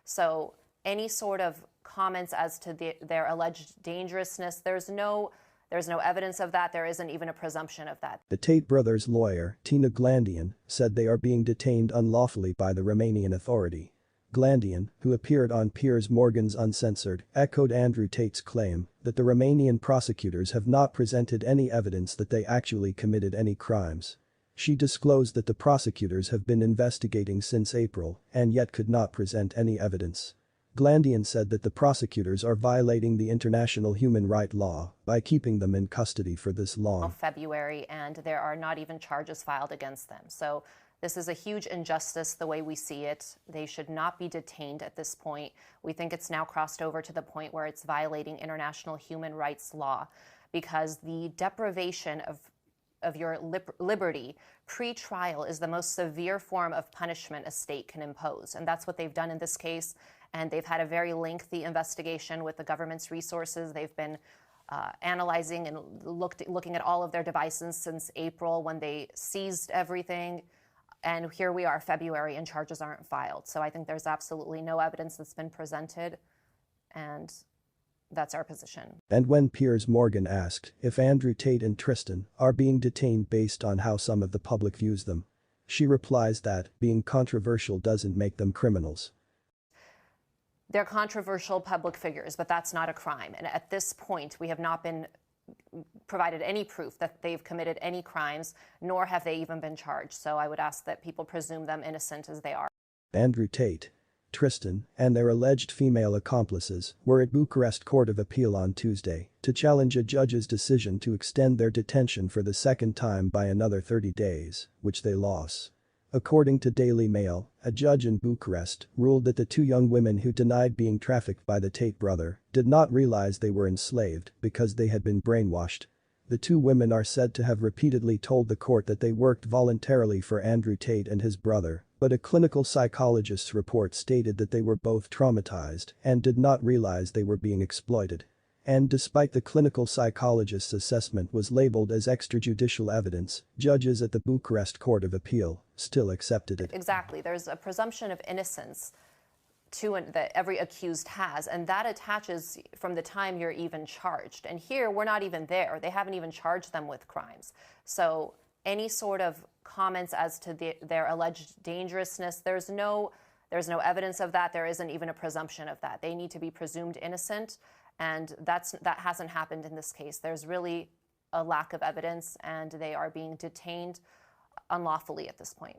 So any sort of comments as to their alleged dangerousness, there's no evidence of that. There isn't even a presumption of that. The Tate brothers' lawyer, Glandian, said they are being detained unlawfully by the Romanian authority. Glandian, who appeared on Piers Morgan's Uncensored, echoed Andrew Tate's claim that the Romanian prosecutors have not presented any evidence that they actually committed any crimes. She disclosed that the prosecutors have been investigating since April and yet could not present any evidence. Glandian said that the prosecutors are violating the international human rights law by keeping them in custody for this long. February, and there are not even charges filed against them. So this is a huge injustice the way we see it. They should not be detained at this point. We think it's now crossed over to the point where it's violating international human rights law, because the deprivation of your liberty pre-trial is the most severe form of punishment a state can impose. And that's what they've done in this case. And they've had a very lengthy investigation with the government's resources. They've been analyzing and looking at all of their devices since April when they seized everything. And here we are, February, and charges aren't filed. So I think there's absolutely no evidence that's been presented. And that's our position. And when Piers Morgan asked if Andrew Tate and Tristan are being detained based on how some of the public views them, she replies that being controversial doesn't make them criminals. They're controversial public figures, but that's not a crime. And at this point, we have not been provided any proof that they've committed any crimes, nor have they even been charged. So I would ask that people presume them innocent as they are. Andrew Tate, Tristan, and their alleged female accomplices were at Bucharest Court of Appeal on Tuesday to challenge a judge's decision to extend their detention for the second time by another 30 days, which they lost. According to Daily Mail, a judge in Bucharest ruled that the two young women who denied being trafficked by the Tate brother did not realize they were enslaved because they had been brainwashed. The two women are said to have repeatedly told the court that they worked voluntarily for Andrew Tate and his brother, but a clinical psychologist's report stated that they were both traumatized and did not realize they were being exploited. And despite the clinical psychologist's assessment was labeled as extrajudicial evidence, judges at the Bucharest Court of Appeal still accepted it. Exactly. There's a presumption of innocence that every accused has, and that attaches from the time you're even charged. And here, we're not even there. They haven't even charged them with crimes. So any sort of comments as to their alleged dangerousness, there's no evidence of that. There isn't even a presumption of that. They need to be presumed innocent. And that hasn't happened in this case. There's really a lack of evidence, and they are being detained unlawfully at this point.